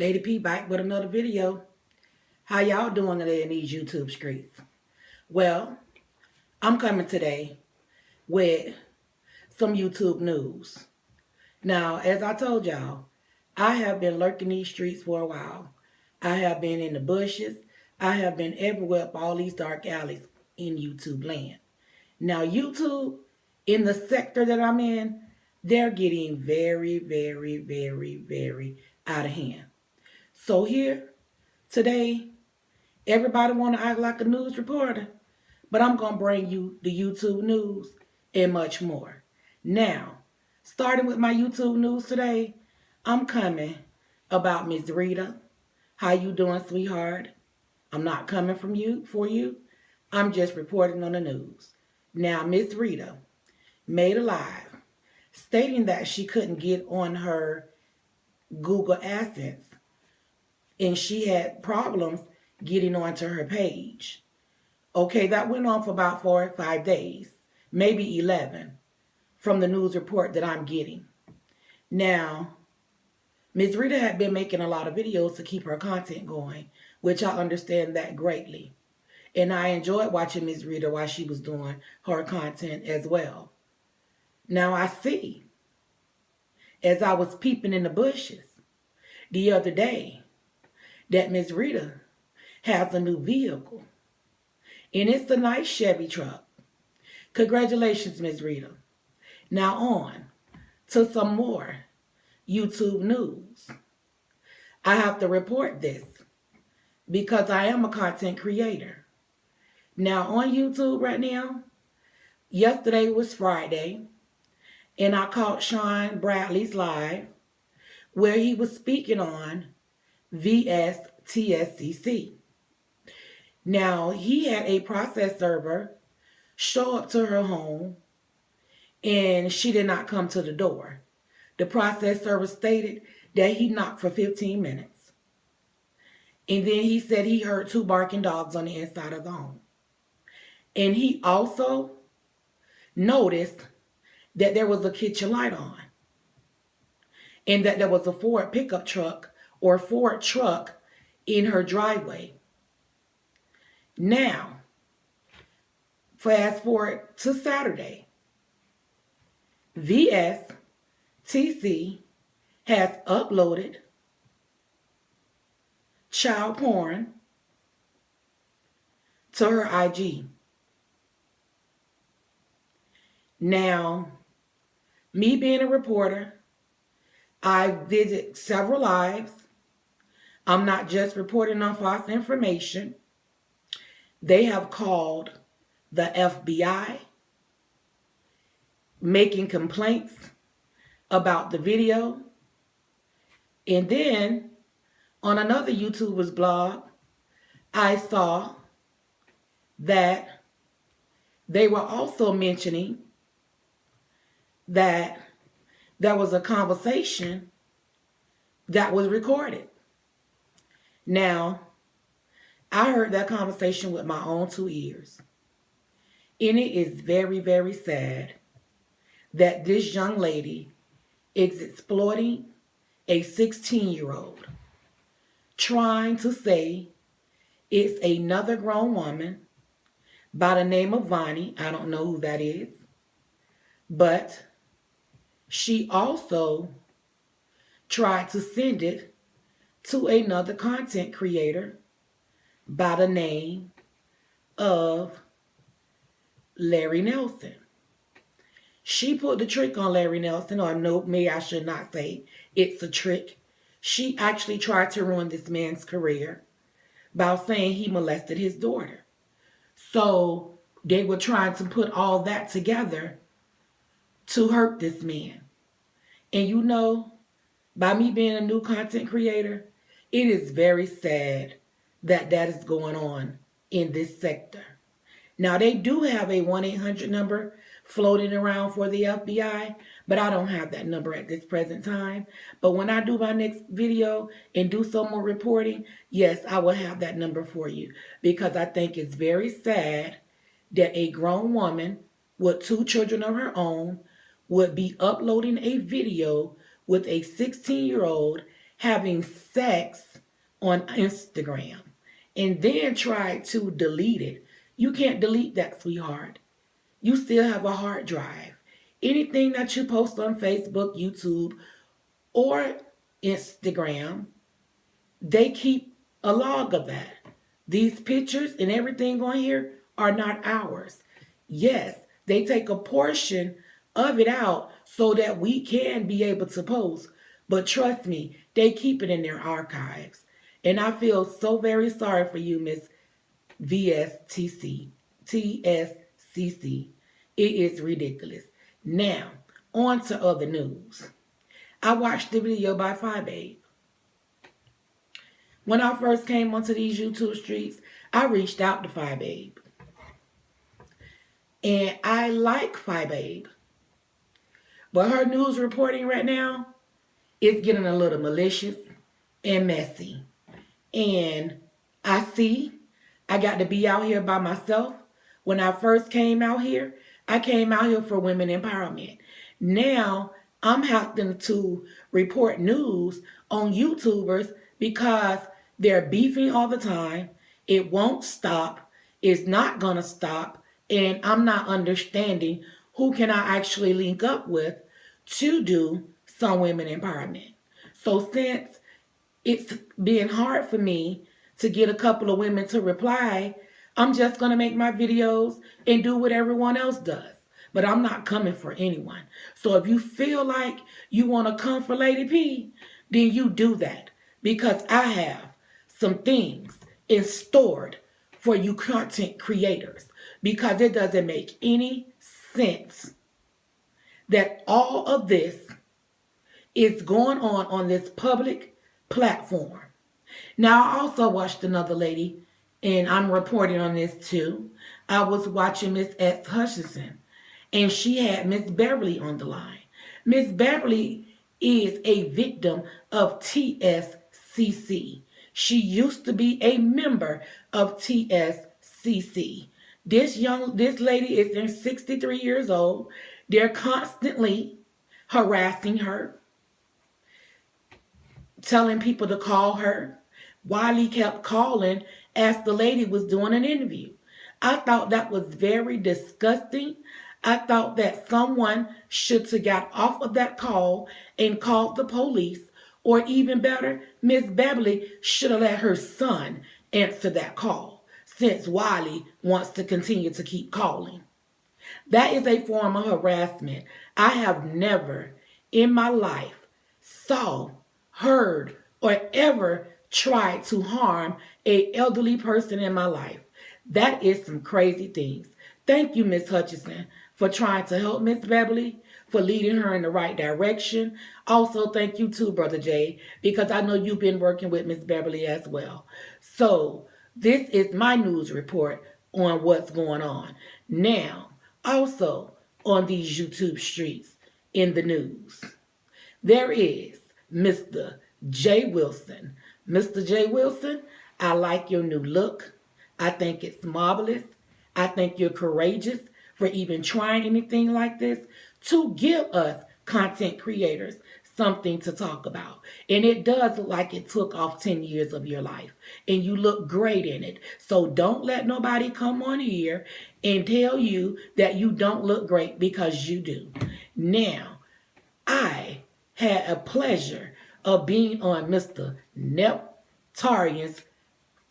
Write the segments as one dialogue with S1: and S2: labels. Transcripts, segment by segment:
S1: Lady P back with another video. How y'all doing today in these YouTube streets? Well, I'm coming today with some YouTube news. Now, as I told y'all, I have been lurking these streets for a while. I have been in the bushes. I have been everywhere up all these dark alleys in YouTube land. Now, YouTube, in the sector that I'm in, they're getting very, very, very, very out of hand. So here, today, everybody want to act like a news reporter, but I'm going to bring you the YouTube news and much more. Now, starting with my YouTube news today, I'm coming about Miss Rita. How you doing, sweetheart? I'm not coming from you for you. I'm just reporting on the news. Now, Miss Rita made a live stating that she couldn't get on her Google AdSense and she had problems getting onto her page. Okay, that went on for about 4 or 5 days, maybe 11, from the news report that I'm getting. Now, Ms. Rita had been making a lot of videos to keep her content going, which I understand that greatly. And I enjoyed watching Ms. Rita while she was doing her content as well. Now I see, as I was peeping in the bushes the other day, that Ms. Rita has a new vehicle. And it's a nice Chevy truck. Congratulations, Ms. Rita. Now on to some more YouTube news. I have to report this because I am a content creator. Now on YouTube right now, yesterday was Friday, and I caught Sean Bradley's live where he was speaking on VSTSCC. Now, he had a process server show up to her home, and she did not come to the door. The process server stated that he knocked for 15 minutes. And then he said he heard 2 barking dogs on the inside of the home. And he also noticed that there was a kitchen light on, and that there was a Ford pickup truck or Ford truck in her driveway. Now, fast forward to Saturday. VSTC has uploaded child porn to her IG. Now, me being a reporter, I visit several lives. I'm not just reporting on false information. They have called the FBI, making complaints about the video. And then on another YouTuber's blog, I saw that they were also mentioning that there was a conversation that was recorded. Now, I heard that conversation with my own 2 ears. And it is very, very sad that this young lady is exploiting a 16-year-old, trying to say it's another grown woman by the name of Vonnie. I don't know who that is. But she also tried to send it to another content creator by the name of Larry Nelson. She put the trick on Larry Nelson, or no, maybe I should not say it's a trick. She actually tried to ruin this man's career by saying he molested his daughter. So they were trying to put all that together to hurt this man. And you know, by me being a new content creator, it is very sad that that is going on in this sector. Now, they do have a 1-800 number floating around for the FBI, but I don't have that number at this present time. But when I do my next video and do some more reporting, yes, I will have that number for you, because I think it's very sad that a grown woman with 2 children of her own would be uploading a video with a 16-year-old having sex on Instagram and then tried to delete it. You can't delete that, sweetheart. You still have a hard drive. Anything that you post on Facebook, YouTube, or Instagram, they keep a log of that. These pictures and everything on here are not ours. Yes, they take a portion of it out so that we can be able to post. But trust me, they keep it in their archives. And I feel so very sorry for you, Miss TSCC. It is ridiculous. Now, on to other news. I watched the video by Fi Babe. When I first came onto these YouTube streets, I reached out to Fi Babe. And I like Fi Babe. But her news reporting right now is getting a little malicious and messy. And I got to be out here by myself. When I first came out here, I came out here for women empowerment. Now, I'm having to report news on YouTubers because they're beefing all the time. It won't stop. It's not going to stop. And I'm not understanding who can I actually link up with to do some women empowerment. So since it's been hard for me to get a couple of women to reply, I'm just going to make my videos and do what everyone else does. But I'm not coming for anyone. So if you feel like you want to come for Lady P, then you do that. Because I have some things in stored for you content creators. Because it doesn't make any sense that all of this is going on this public platform. Now, I also watched another lady, and I'm reporting on this too. I was watching Miss X Hutchinson, and she had Miss Beverly on the line. Miss Beverly is a victim of TSCC. She used to be a member of TSCC. This lady is 63 years old. They're constantly harassing her, telling people to call her. Wiley kept calling as the lady was doing an interview. I thought that was very disgusting. I thought that someone should have got off of that call and called the police, or even better, Miss Beverly should have let her son answer that call, since Wiley wants to continue to keep calling. That is a form of harassment. I have never in my life saw, heard, or ever tried to harm an elderly person in my life. That is some crazy things. Thank you, Miss Hutchinson, for trying to help Miss Beverly, for leading her in the right direction. Also, thank you too, Brother Jay, because I know you've been working with Miss Beverly as well. So, this is my news report on what's going on. Now, also on these YouTube streets in the news, there is Mr. Jay Wilson. Mr. Jay Wilson, I like your new look. I think it's marvelous. I think you're courageous for even trying anything like this to give us content creators something to talk about. And it does look like it took off 10 years of your life. And you look great in it. So don't let nobody come on here and tell you that you don't look great, because you do. Now, I had a pleasure of being on Mr. Neptarian's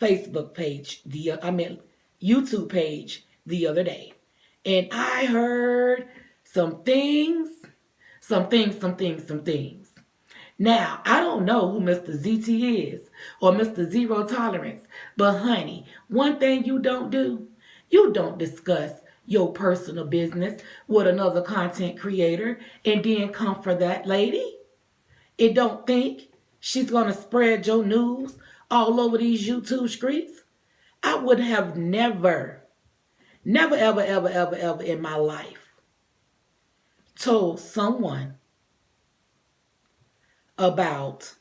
S1: Facebook page, YouTube page the other day. And I heard some things. Now, I don't know who Mr. ZT is or Mr. Zero Tolerance, but honey, one thing you don't do, you don't discuss your personal business with another content creator and then come for that lady. And don't think she's going to spread your news all over these YouTube streets. I would have never, ever in my life told someone about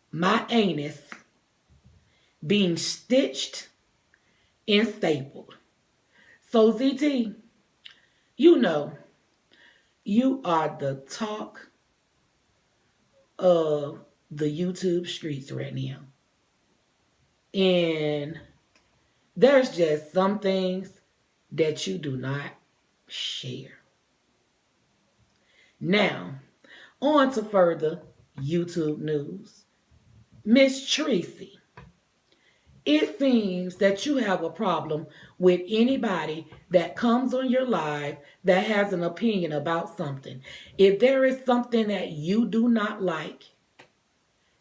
S1: my anus being stitched and stapled. So ZT, you know, you are the talk of the YouTube streets right now. And there's just some things that you do not share. Now, on to further YouTube news. Miss Tracy, it seems that you have a problem with anybody that comes on your live that has an opinion about something. If there is something that you do not like,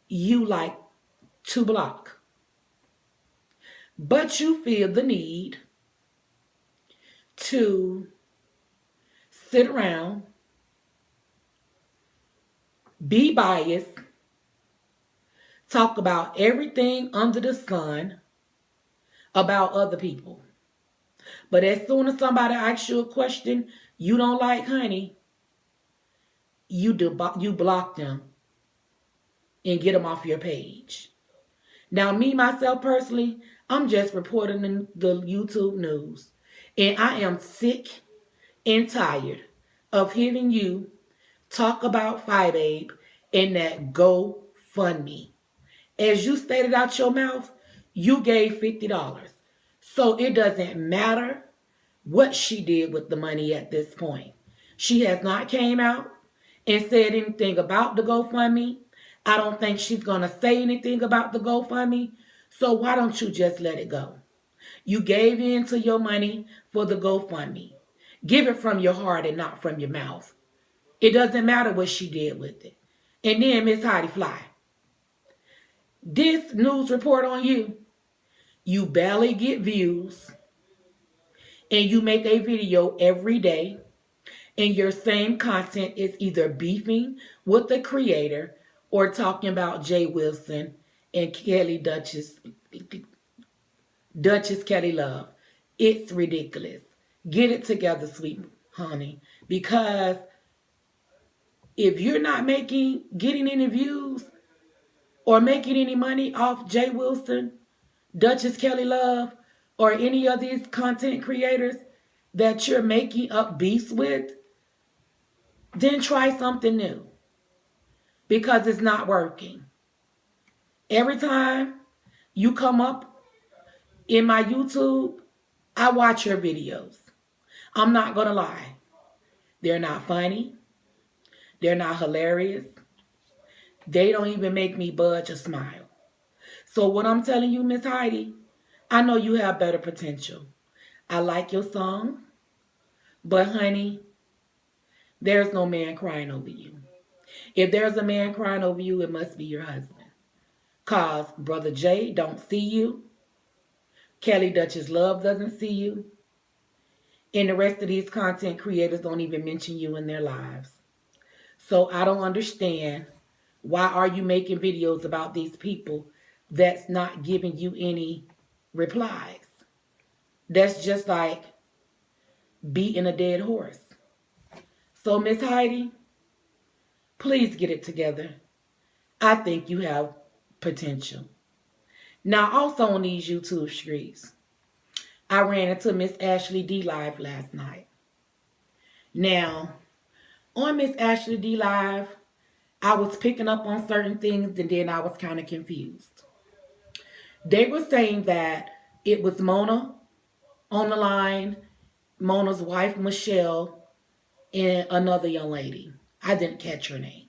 S1: you like to block. But you feel the need to sit around, be biased, talk about everything under the sun about other people. But as soon as somebody asks you a question you don't like, honey, you block them and get them off your page. Now, me, myself, personally, I'm just reporting in the YouTube news. And I am sick and tired of hearing you talk about Fibabe and that GoFundMe. As you stated out your mouth, you gave $50. So it doesn't matter what she did with the money at this point. She has not came out and said anything about the GoFundMe. I don't think she's going to say anything about the GoFundMe. So why don't you just let it go? You gave in to your money for the GoFundMe. Give it from your heart and not from your mouth. It doesn't matter what she did with it. And then Miss Heidi Fly, this news report on you, you barely get views, and you make a video every day, and your same content is either beefing with the creator or talking about Jay Wilson and Duchess Kelly Love. It's ridiculous. Get it together, sweet honey, because if you're not getting any views or making any money off Jay Wilson, Duchess Kelly Love, or any of these content creators that you're making up beefs with, then try something new, because it's not working. Every time you come up in my YouTube, I watch your videos. I'm not going to lie. They're not funny. They're not hilarious. They don't even make me budge or smile. So what I'm telling you, Miss Heidi, I know you have better potential. I like your song, but honey, there's no man crying over you. If there's a man crying over you, it must be your husband. Cause Brother Jay don't see you. Kelly Duchess Love doesn't see you. And the rest of these content creators don't even mention you in their lives. So I don't understand, why are you making videos about these people that's not giving you any replies? That's just like beating a dead horse. So Miss Heidi, please get it together. I think you have potential. Now, also on these YouTube streets, I ran into Miss Ashley D Live last night. Now, on Miss Ashley D Live, I was picking up on certain things and then I was kind of confused. They were saying that it was Mona on the line, Mona's wife, Michelle, and another young lady. I didn't catch her name.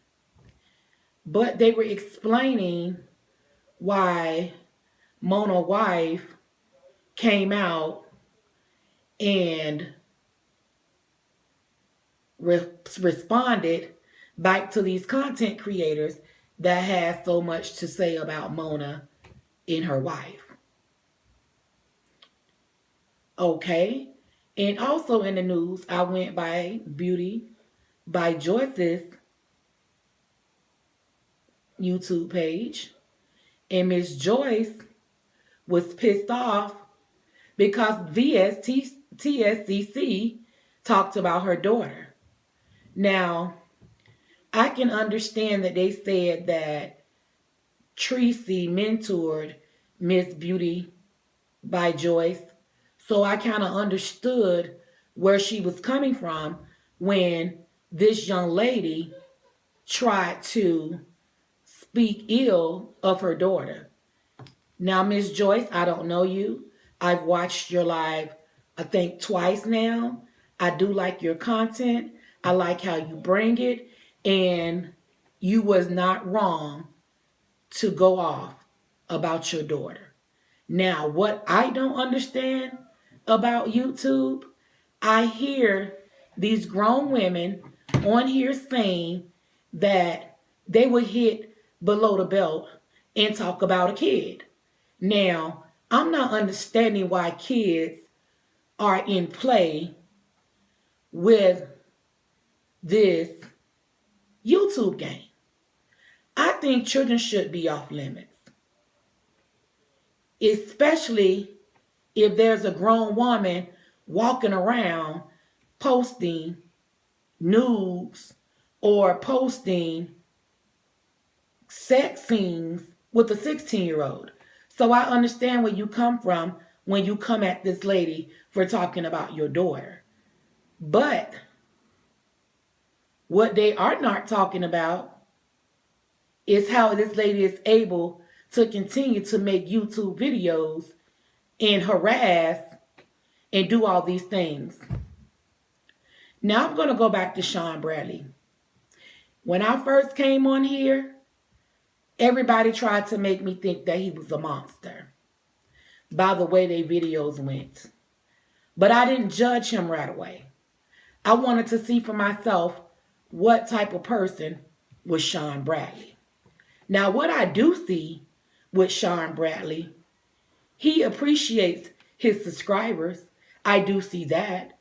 S1: But they were explaining why Mona's wife came out and responded back to these content creators that had so much to say about Mona and her wife. Okay. And also in the news, I went by Beauty by Joyce's YouTube page, and Miss Joyce was pissed off because TSCC talked about her daughter. Now, I can understand that they said that Tracy mentored Miss Beauty by Joyce, so I kind of understood where she was coming from when this young lady tried to speak ill of her daughter. Now, Miss Joyce, I don't know you. I've watched your live, I think, twice now. I do like your content. I like how you bring it. And you was not wrong to go off about your daughter. Now, what I don't understand about YouTube, I hear these grown women on here saying that they would hit below the belt and talk about a kid. Now, I'm not understanding why kids are in play with this YouTube game. I think children should be off limits, especially if there's a grown woman walking around posting nudes or posting sex scenes with a 16-year-old. So I understand where you come from when you come at this lady for talking about your daughter. But what they are not talking about is how this lady is able to continue to make YouTube videos and harass and do all these things. Now I'm going to go back to Sean Bradley. When I first came on here, everybody tried to make me think that he was a monster by the way their videos went. But I didn't judge him right away. I wanted to see for myself what type of person was Sean Bradley. Now, what I do see with Sean Bradley, he appreciates his subscribers. I do see that.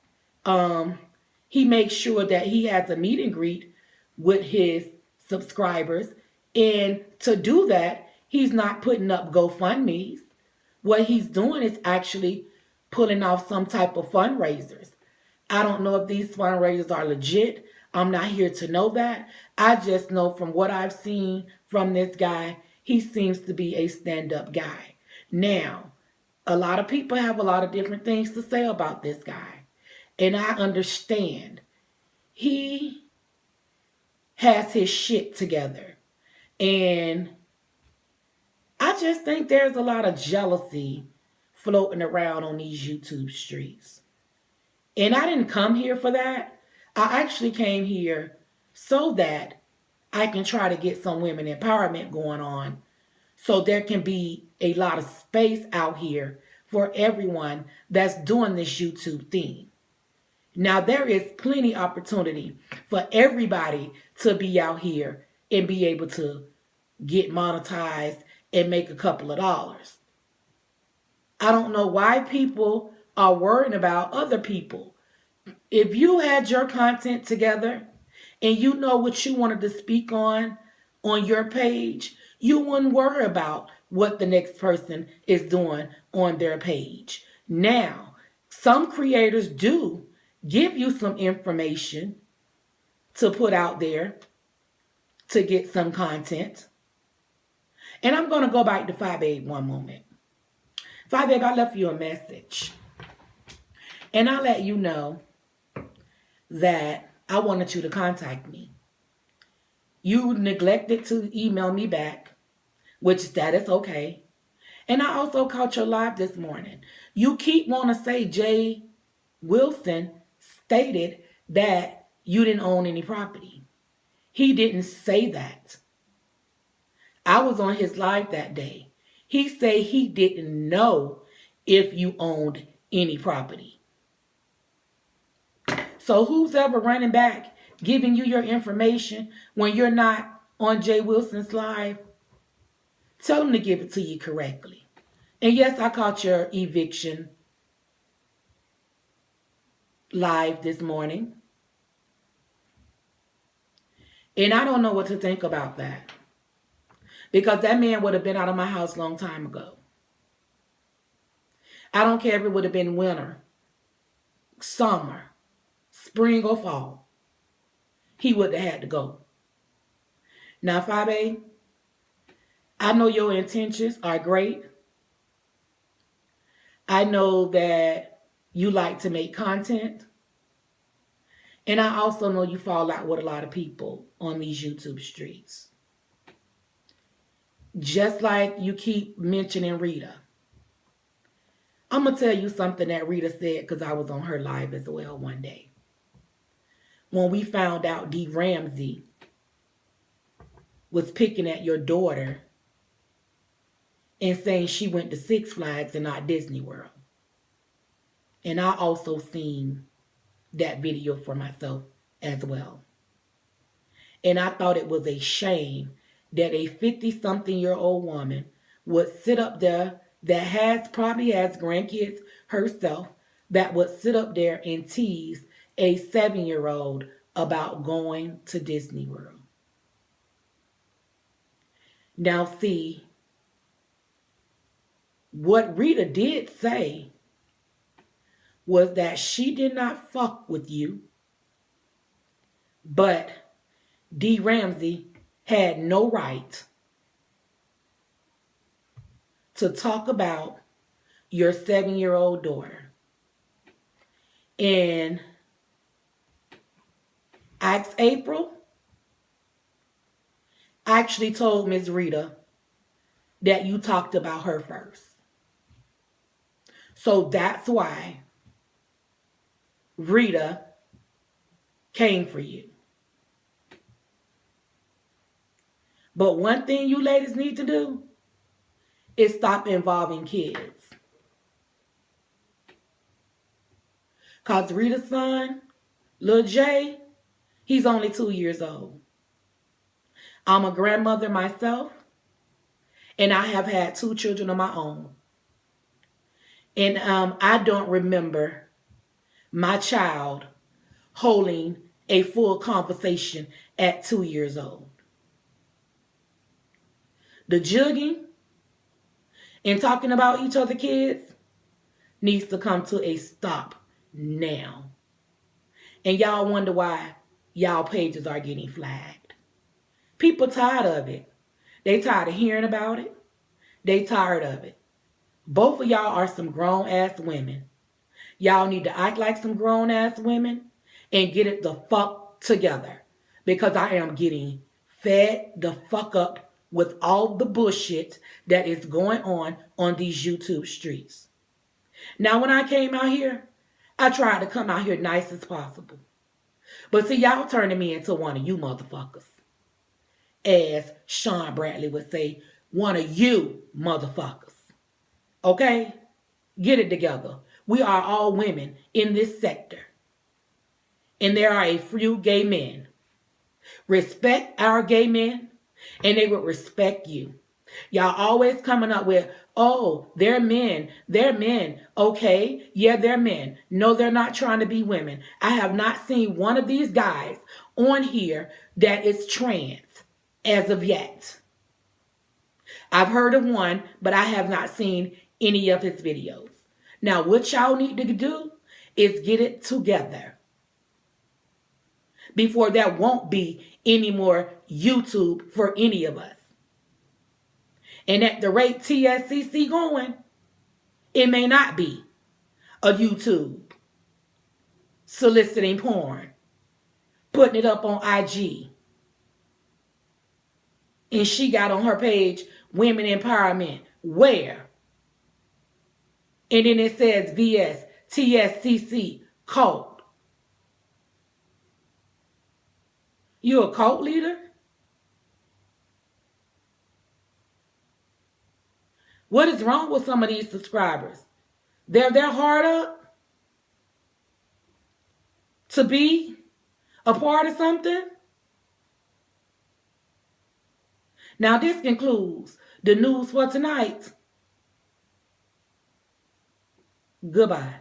S1: He makes sure that he has a meet and greet with his subscribers. And to do that, he's not putting up GoFundMes. What he's doing is actually pulling off some type of fundraisers. I don't know if these fundraisers are legit. I'm not here to know that. I just know from what I've seen from this guy, he seems to be a stand-up guy. Now, a lot of people have a lot of different things to say about this guy. And I understand. He has his shit together. And I just think there's a lot of jealousy floating around on these YouTube streets. And I didn't come here for that. I actually came here so that I can try to get some women empowerment going on, so there can be a lot of space out here for everyone that's doing this YouTube thing. Now, there is plenty opportunity for everybody to be out here and be able to get monetized and make a couple of dollars. I don't know why people are worrying about other people. If you had your content together and you know what you wanted to speak on your page, you wouldn't worry about what the next person is doing on their page. Now, some creators do give you some information to put out there to get some content. And I'm going to go back to 5Babe one moment. 5Babe, I left you a message. And I let you know that I wanted you to contact me. You neglected to email me back, which that is okay. And I also caught your live this morning. You keep wanting to say Jay Wilson stated that you didn't own any property. He didn't say that. I was on his live that day. He said he didn't know if you owned any property. So who's ever running back, giving you your information when you're not on Jay Wilson's live? Tell them to give it to you correctly. And yes, I caught your eviction live this morning. And I don't know what to think about that. Because that man would have been out of my house a long time ago. I don't care if it would have been winter, summer, spring or fall. He would have had to go. Now, 5A, I know your intentions are great. I know that you like to make content. And I also know you fall out with a lot of people on these YouTube streets. just like you keep mentioning Rita. I'm going to tell you something that Rita said because I was on her live as well one day. When we found out D. Ramsey was picking at your daughter and saying she went to Six Flags and not Disney World. And I also seen that video for myself as well. And I thought it was a shame that a 50-something-year-old woman would sit up there that probably has grandkids herself, that would sit up there and tease a 7-year-old about going to Disney World. Now see, what Rita did say was that she did not fuck with you, but D. Ramsey had no right to talk about your 7-year-old daughter. And asked April, actually told Miss Rita that you talked about her first. So that's why Rita came for you. But one thing you ladies need to do is stop involving kids. Because Rita's son, Lil Jay, he's only 2 years old. I'm a grandmother myself, and I have had 2 children of my own. And I don't remember my child holding a full conversation at 2 years old. The jugging and talking about each other kids needs to come to a stop now. And y'all wonder why y'all pages are getting flagged. People tired of it. They tired of hearing about it. They tired of it. Both of y'all are some grown-ass women. Y'all need to act like some grown-ass women and get it the fuck together. Because I am getting fed the fuck up with all the bullshit that is going on these YouTube streets. Now, when I came out here, I tried to come out here nice as possible. But see, y'all turning me into one of you motherfuckers. As Sean Bradley would say, one of you motherfuckers. Okay? Get it together. We are all women in this sector. And there are a few gay men. Respect our gay men, and they will respect you. Y'all always coming up with, oh, they're men. They're men. Okay, yeah, they're men. No, they're not trying to be women. I have not seen one of these guys on here that is trans as of yet. I've heard of one, but I have not seen any of his videos. Now, what y'all need to do is get it together before there won't be any more YouTube for any of us. And at the rate TSCC going, it may not be a YouTube soliciting porn, putting it up on IG. And she got on her page, women empowerment. Where? And then it says VS, TSCC, cult. You a cult leader? What is wrong with some of these subscribers? They're hard up to be a part of something. Now this concludes the news for tonight. Goodbye.